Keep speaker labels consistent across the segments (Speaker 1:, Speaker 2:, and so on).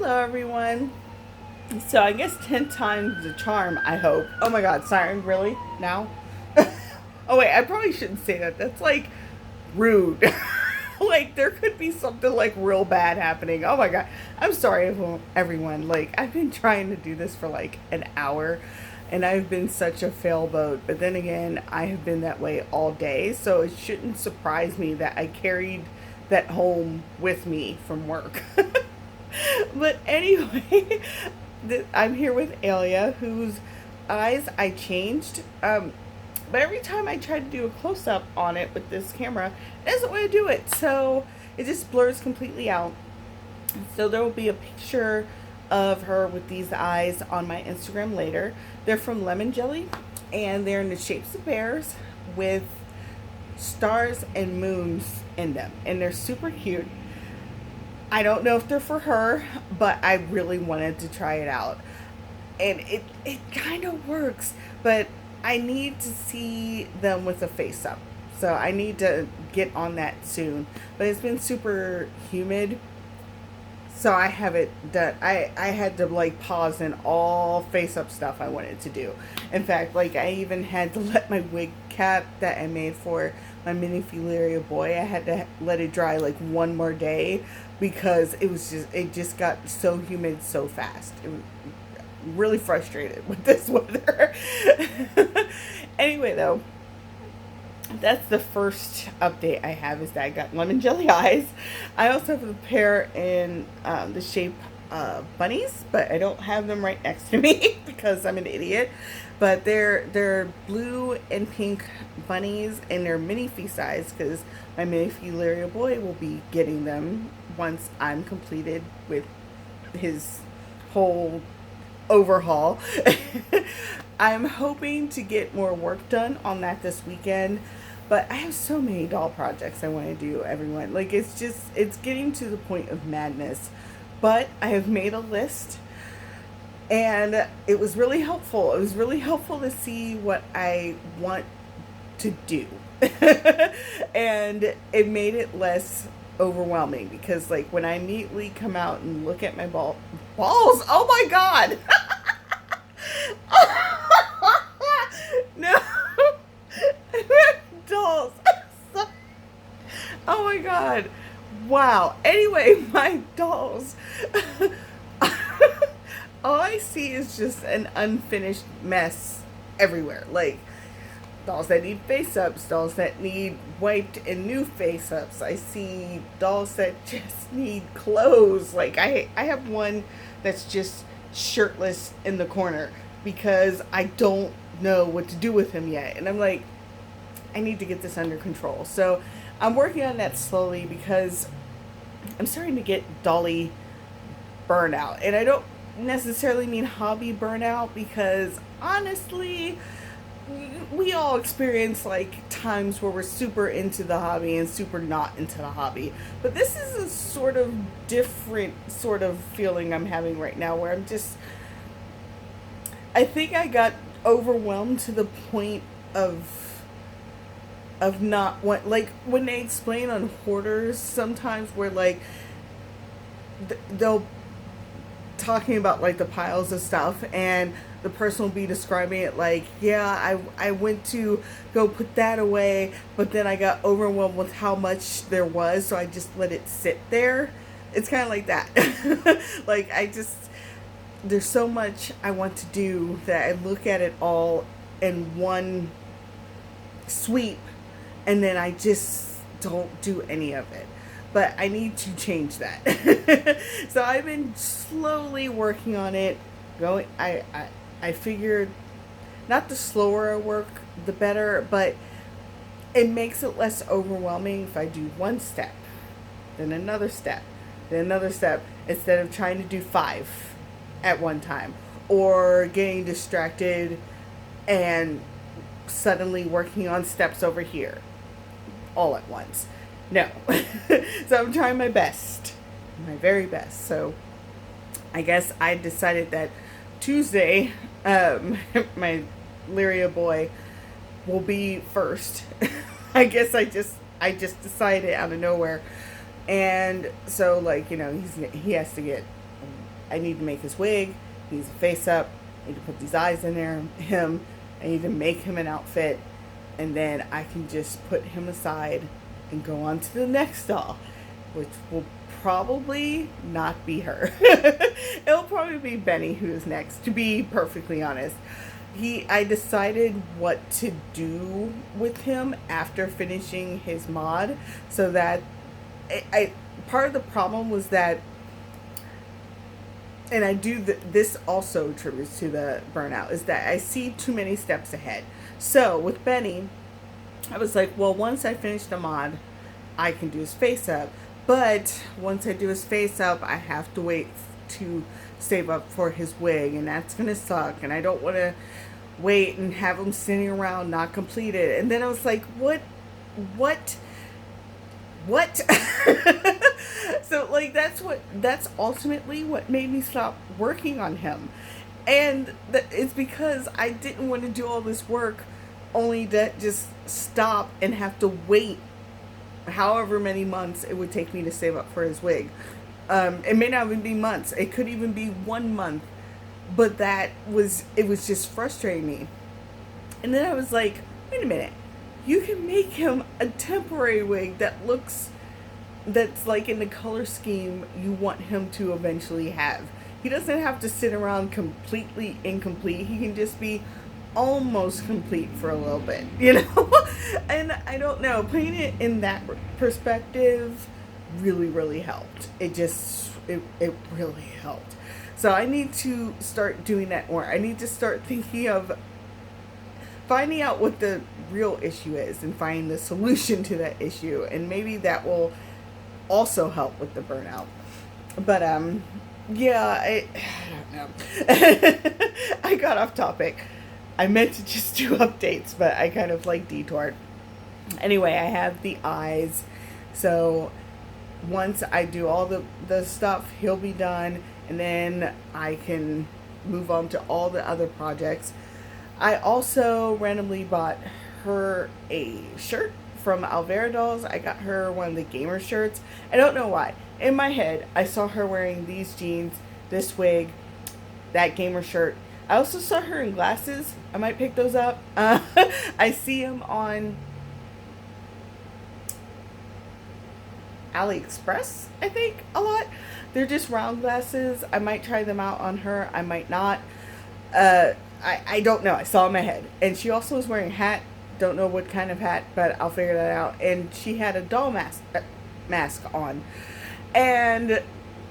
Speaker 1: Hello, everyone. So, I guess 10 times the charm, I hope. Oh my god, siren, really? Now? Oh, wait, I probably shouldn't say that. That's like rude. Like, there could be something like real bad happening. Oh my god. I'm sorry, everyone. Like, I've been trying to do this for like an hour and I've been such a failboat. But then again, I have been that way all day. So, it shouldn't surprise me that I carried that home with me from work. But anyway, I'm here with Elia, whose eyes I changed. But every time I try to do a close up on it with this camera, it doesn't want to do it. So it just blurs completely out. So there will be a picture of her with these eyes on my Instagram later. They're from Lemon Jelly, and they're in the shapes of bears with stars and moons in them. And they're super cute. I don't know if they're for her, but I really wanted to try it out. And it kind of works, but I need to see them with a face up. So I need to get on that soon. But it's been super humid, so I haven't done. I had to like pause in all face up stuff I wanted to do. In fact, like I even had to let my wig cap that I made for my mini Elia boy, I had to let it dry like one more day because it just got so humid so fast. It was really frustrated with this weather. Anyway, though, that's the first update I have, is that I got lemon jelly eyes. I also have a pair in the shape bunnies, but I don't have them right next to me because I'm an idiot. But they're blue and pink bunnies, and they're mini fee size because my mini Elia boy will be getting them once I'm completed with his whole overhaul. I'm hoping to get more work done on that this weekend, but I have so many doll projects I want to do, everyone. Like, it's getting to the point of madness. But I have made a list, and it was really helpful. It was really helpful to see what I want to do. And it made it less overwhelming because, like, when I immediately come out and look at my balls, oh my god! No. Dolls. Oh my god. Wow. Anyway, my dolls. All I see is just an unfinished mess everywhere. Like, dolls that need face ups, dolls that need wiped and new face ups. I see dolls that just need clothes. Like, I have one that's just shirtless in the corner because I don't know what to do with him yet. And I'm like, I need to get this under control. So I'm working on that slowly because I'm starting to get dolly burnout. And I don't necessarily mean hobby burnout, because honestly, we all experience like times where we're super into the hobby and super not into the hobby. But this is a sort of different sort of feeling I'm having right now, where I think I got overwhelmed to the point of not what, like when they explain on hoarders sometimes, where like they'll talking about like the piles of stuff, and the person will be describing it like, yeah, I went to go put that away, but then I got overwhelmed with how much there was, so I just let it sit there. It's kind of like that. Like, there's so much I want to do that I look at it all in one sweep, and then I just don't do any of it. But I need to change that. So I've been slowly working on it. I figured, not the slower I work, the better, but it makes it less overwhelming if I do one step, then another step, then another step, instead of trying to do 5 at one time, or getting distracted and suddenly working on steps over here all at once. No. So I'm trying my best, my very best. So I guess I decided that Tuesday, my Lyria boy will be first. I guess I just decided out of nowhere. And so, like, he has to get I need to make his wig. He needs a face up. I need to put these eyes in there. Him. I need to make him an outfit. And then I can just put him aside and go on to the next doll, which will probably not be her. It'll probably be Benny who's next, to be perfectly honest. I decided what to do with him after finishing his mod, so that part of the problem was that, and I do this also attributes to the burnout, is that I see too many steps ahead. So with Benny, I was like, well, once I finish the mod, I can do his face up. But once I do his face up, I have to wait to save up for his wig, and that's gonna suck. And I don't want to wait and have him sitting around not completed. And then I was like, what? So like that's ultimately what made me stop working on him. And it's because I didn't want to do all this work only to just stop and have to wait however many months it would take me to save up for his wig. It may not even be months. It could even be 1 month. But it was just frustrating me. And then I was like, wait a minute. You can make him a temporary wig that's like in the color scheme you want him to eventually have. He doesn't have to sit around completely incomplete. He can just be almost complete for a little bit, you know? And I don't know, putting it in that perspective really, really helped. It really helped. So I need to start doing that more. I need to start thinking of finding out what the real issue is and finding the solution to that issue. And maybe that will also help with the burnout. But, yeah, I don't know. I got off topic. I meant to just do updates, but I kind of like detoured. Anyway, I have the eyes. So once I do all the stuff, he'll be done. And then I can move on to all the other projects. I also randomly bought her a shirt from Alvera Dolls. I got her one of the gamer shirts. I don't know why. In my head, I saw her wearing these jeans, this wig, that gamer shirt. I also saw her in glasses. I might pick those up. I see them on AliExpress, I think, a lot. They're just round glasses. I might try them out on her. I might not. I don't know. I saw in my head. And she also was wearing a hat. Don't know what kind of hat, but I'll figure that out. And she had a doll mask on. And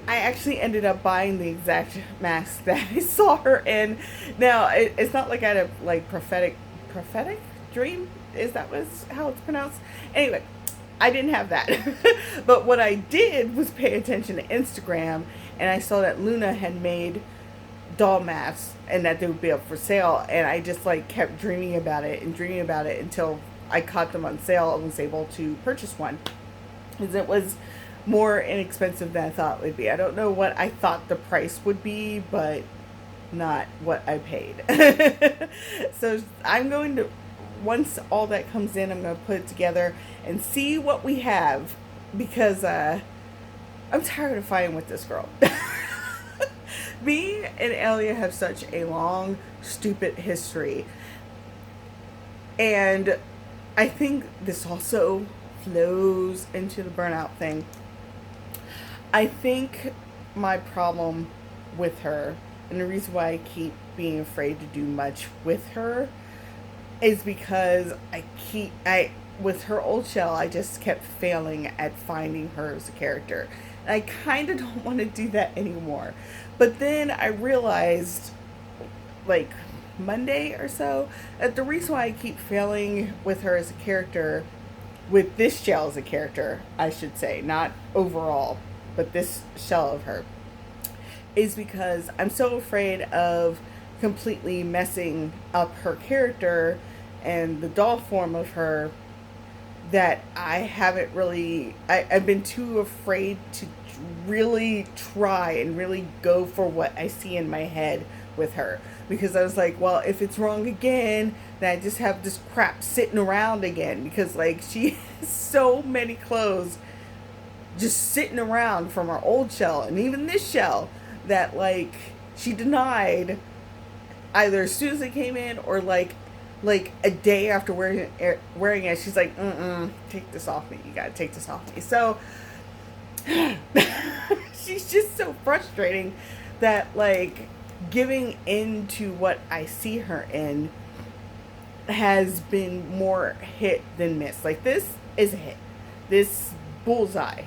Speaker 1: I actually ended up buying the exact mask that I saw her in. Now, it's not like I had a like prophetic dream. Is that how it's pronounced? Anyway, I didn't have that. But what I did was pay attention to Instagram, and I saw that Luna had made doll masks and that they would be up for sale, and I just like kept dreaming about it until I caught them on sale and was able to purchase one, because it was more inexpensive than I thought it would be. I don't know what I thought the price would be, but not what I paid. So I'm going to, once all that comes in, I'm going to put it together and see what we have, because I'm tired of fighting with this girl. Me and Elia have such a long, stupid history. And I think this also flows into the burnout thing. I think my problem with her, and the reason why I keep being afraid to do much with her, is because with her old shell, I just kept failing at finding her as a character. And I kind of don't want to do that anymore. But then I realized, like Monday or so, that the reason why I keep failing with her as a character, with this shell as a character, I should say, not overall, but this shell of her, is because I'm so afraid of completely messing up her character and the doll form of her, that I haven't really, I've been too afraid to really try and really go for what I see in my head with her. Because I was like, well, if it's wrong again, then I just have this crap sitting around again. Because like, she has so many clothes just sitting around from her old shell and even this shell that like she denied either as soon as it came in or like a day after wearing it. She's like, take this off me. You gotta take this off me. So she's just so frustrating that like giving in to what I see her in has been more hit than miss. Like this is a hit. This bullseye.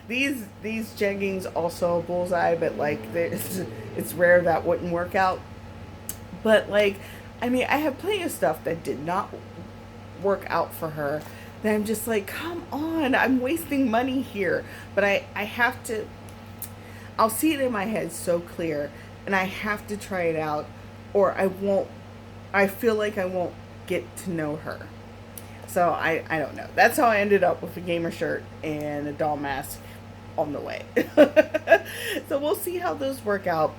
Speaker 1: these jeggings also bullseye, but like it's rare that wouldn't work out. But like, I mean, I have plenty of stuff that did not work out for her that I'm just like, come on, I'm wasting money here. But I have to, I'll see it in my head so clear, and I have to try it out, or I feel like I won't get to know her. So I don't know. That's how I ended up with a gamer shirt and a doll mask on the way. So we'll see how those work out.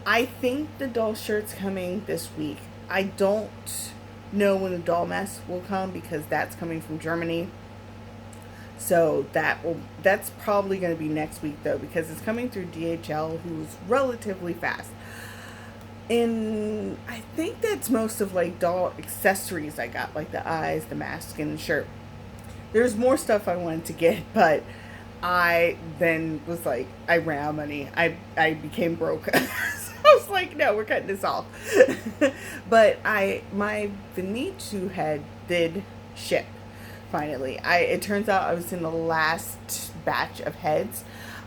Speaker 1: I think the doll shirt's coming this week. I don't know when the doll mask will come because that's coming from Germany. So that's probably going to be next week though, because it's coming through DHL, who's relatively fast. And I think that's most of like doll accessories I got, like the eyes, the mask, and the shirt. There's more stuff I wanted to get, but I then was like, I ran out of money. I became broke. I was like, no, we're cutting this off. But my Venitsu head did ship finally. It turns out I was in the last batch of heads.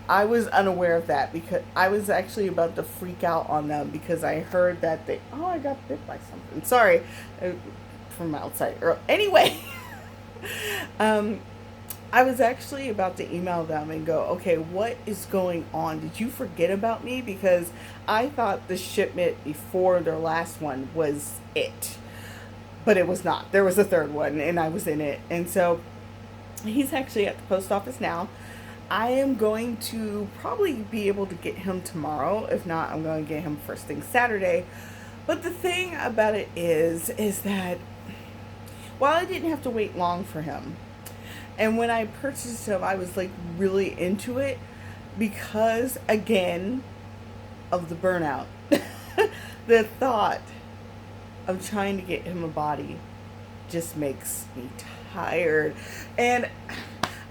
Speaker 1: I was unaware of that because I was actually about to freak out on them because I heard that I got bit by something. Sorry, from outside. Anyway, I was actually about to email them and go, okay, what is going on? Did you forget about me? Because I thought the shipment before their last one was it. But it was not. There was a third one, and I was in it. And so he's actually at the post office now. I am going to probably be able to get him tomorrow. If not, I'm going to get him first thing Saturday. But the thing about it is that while I didn't have to wait long for him, and when I purchased him, I was like really into it because, again, of the burnout. The thought of trying to get him a body just makes me tired. And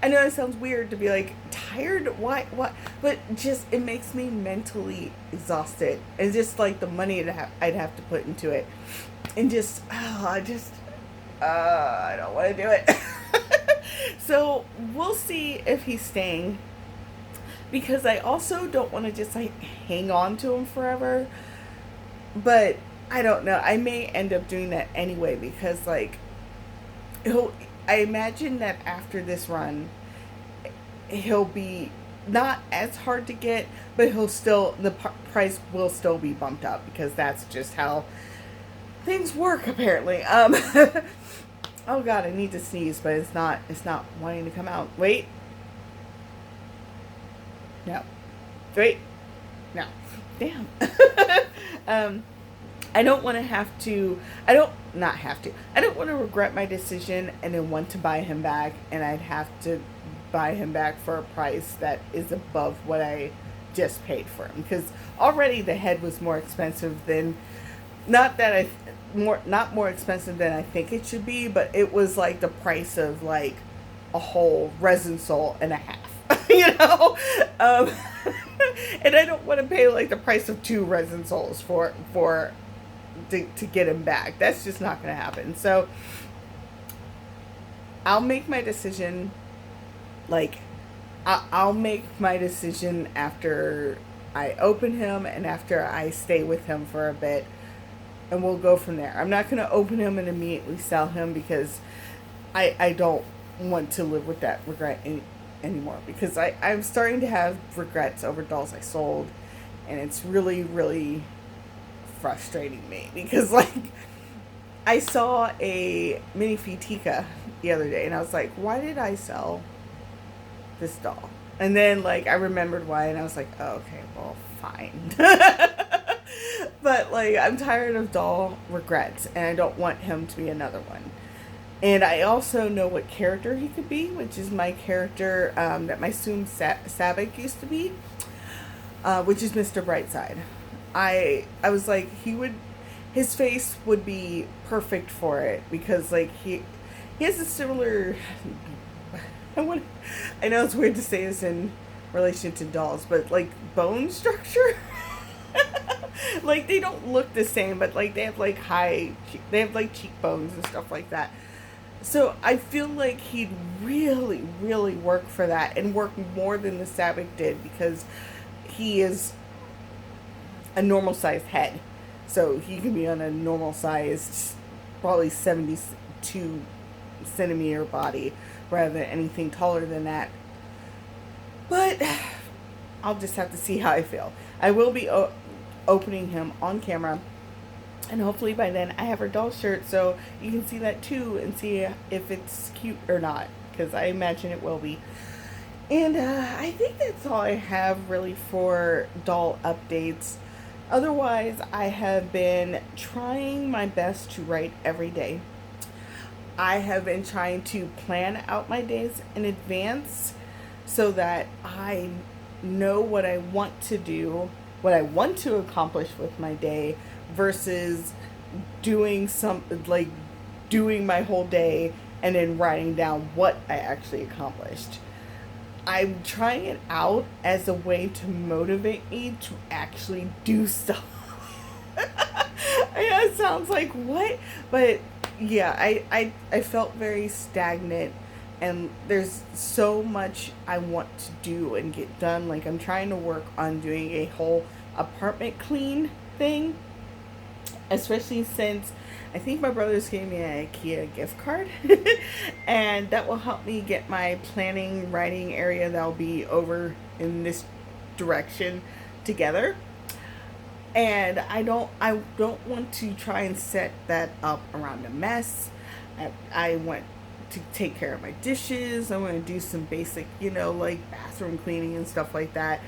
Speaker 1: I know it sounds weird to be like, tired? Why? What? But just, it makes me mentally exhausted. And just like the money I'd have to put into it. And just, I don't want to do it. So we'll see if he's staying, because I also don't want to just like hang on to him forever. But I don't know. I may end up doing that anyway, because like I imagine that after this run, he'll be not as hard to get, but the price will still be bumped up, because that's just how things work apparently. Oh God, I need to sneeze, but it's not wanting to come out. Wait. No. Wait. No. Damn. I don't want to I don't want to regret my decision and then want to buy him back, and I'd have to buy him back for a price that is above what I just paid for him, because already the head was more expensive than, not more expensive than I think it should be, but it was like the price of like a whole resin sole and a half, you know. And I don't want to pay like the price of 2 resin soles to get him back. That's just not going to happen. So I'll make my decision. Like, I'll make my decision after I open him and after I stay with him for a bit, and we'll go from there. I'm not going to open him and immediately sell him, because I don't want to live with that regret anymore, because I'm starting to have regrets over dolls I sold, and it's really, really frustrating me, because like I saw a mini Fitika the other day and I was like, why did I sell this doll? And then like I remembered why, and I was like, oh, okay, well, fine. But like, I'm tired of doll regrets, and I don't want him to be another one. And I also know what character he could be, which is my character that my Soom Sabak used to be. which is Mr. Brightside. I was like, his face would be perfect for it because like he has a similar. I know it's weird to say this in relation to dolls, but like bone structure. Like they don't look the same, but like they have like they have like cheekbones and stuff like that. So I feel like he'd really, really work for that and work more than the Sabic did because he is a normal sized head. So he can be on a normal sized, probably 72 centimeter body rather than anything taller than that. But I'll just have to see how I feel. I will be opening him on camera. And hopefully by then I have her doll shirt so you can see that too and see if it's cute or not. Because I imagine it will be. And I think that's all I have really for doll updates. Otherwise, I have been trying my best to write every day. I have been trying to plan out my days in advance so that I know what I want to do, what I want to accomplish with my day versus doing my whole day and then writing down what I actually accomplished. I'm trying it out as a way to motivate me to actually do stuff. I know it sounds like what? But yeah, I felt very stagnant and there's so much I want to do and get done. Like I'm trying to work on doing a whole apartment clean thing. Especially since I think my brothers gave me an IKEA gift card. And that will help me get my planning, writing area that'll be over in this direction together. And I don't want to try and set that up around a mess. I want to take care of my dishes. I want to do some basic, like bathroom cleaning and stuff like that.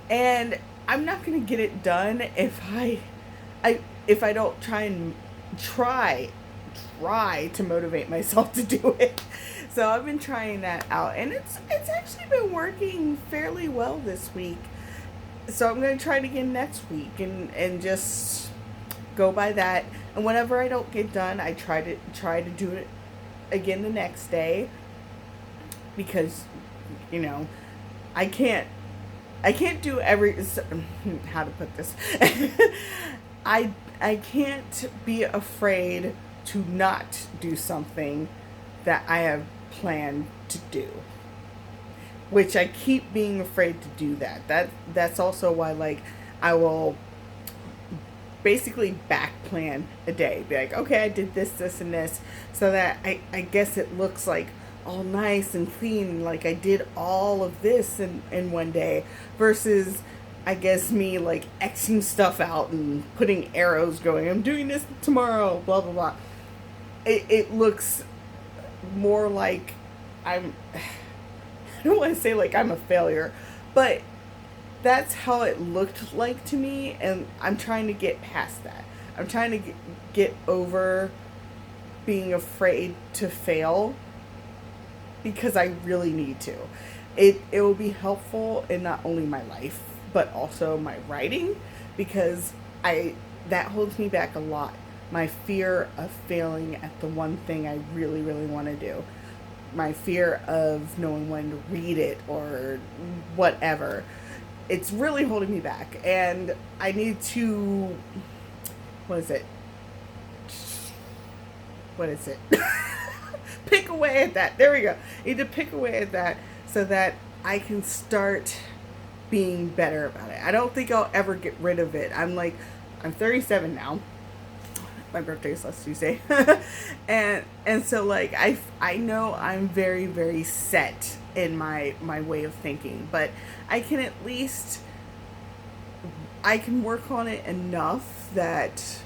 Speaker 1: And I'm not going to get it done if I don't try to motivate myself to do it. So I've been trying that out and it's actually been working fairly well this week. So I'm going to try it again next week and just go by that. And whenever I don't get done, I try to do it again the next day because I can't do how to put this. I can't be afraid to not do something that I have planned to do. Which I keep being afraid to do that. That's also why like I will basically back plan a day. Be like, okay, I did this, and this. So that I guess it looks like all nice and clean. Like I did all of this in one day. Versus I guess me like Xing stuff out and putting arrows going, I'm doing this tomorrow, blah, blah, blah. It looks more like I don't want to say like I'm a failure, but that's how it looked like to me. And I'm trying to get past that. I'm trying to get over being afraid to fail because I really need to. It will be helpful in not only my life, but also my writing, because that holds me back a lot. My fear of failing at the one thing I really, really want to do. My fear of knowing when to read it or whatever. It's really holding me back. And I need to, what is it? Pick away at that. There we go. I need to pick away at that so that I can start being better about it. I don't think I'll ever get rid of it. I'm 37 now. My birthday is last Tuesday. and so like I know I'm very, very set in my way of thinking, but I can at least work on it enough that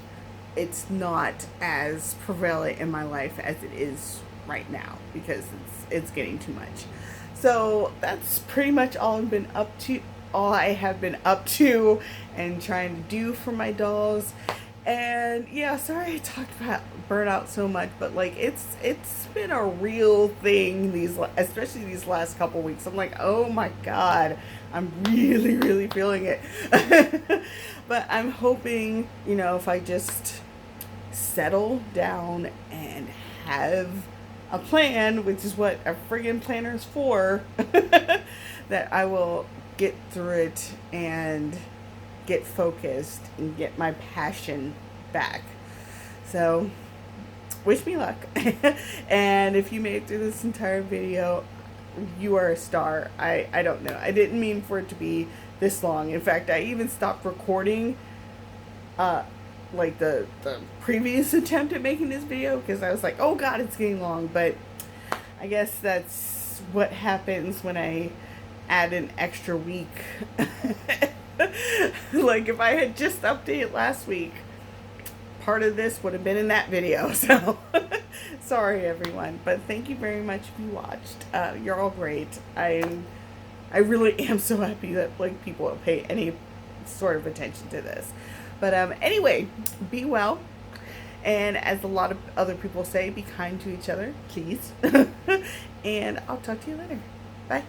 Speaker 1: it's not as prevalent in my life as it is right now, because it's getting too much. So that's pretty much all I have been up to and trying to do for my dolls. And yeah, sorry I talked about burnout so much, but like it's been a real thing especially these last couple weeks. I'm like, oh my god, I'm really feeling it. But I'm hoping, if I just settle down and have a plan, which is what a friggin' planner is for, that I will get through it and get focused and get my passion back. So, wish me luck. And if you made it through this entire video, you are a star. I don't know. I didn't mean for it to be this long. In fact, I even stopped recording like the previous attempt at making this video because I was like, oh god, it's getting long. But I guess that's what happens when I add an extra week. Like if I had just updated last week, part of this would have been in that video. So sorry everyone, but thank you very much if you watched. You're all great. I really am so happy that like people will pay any sort of attention to this. But anyway, be well, and as a lot of other people say, be kind to each other, please. And I'll talk to you later. Bye.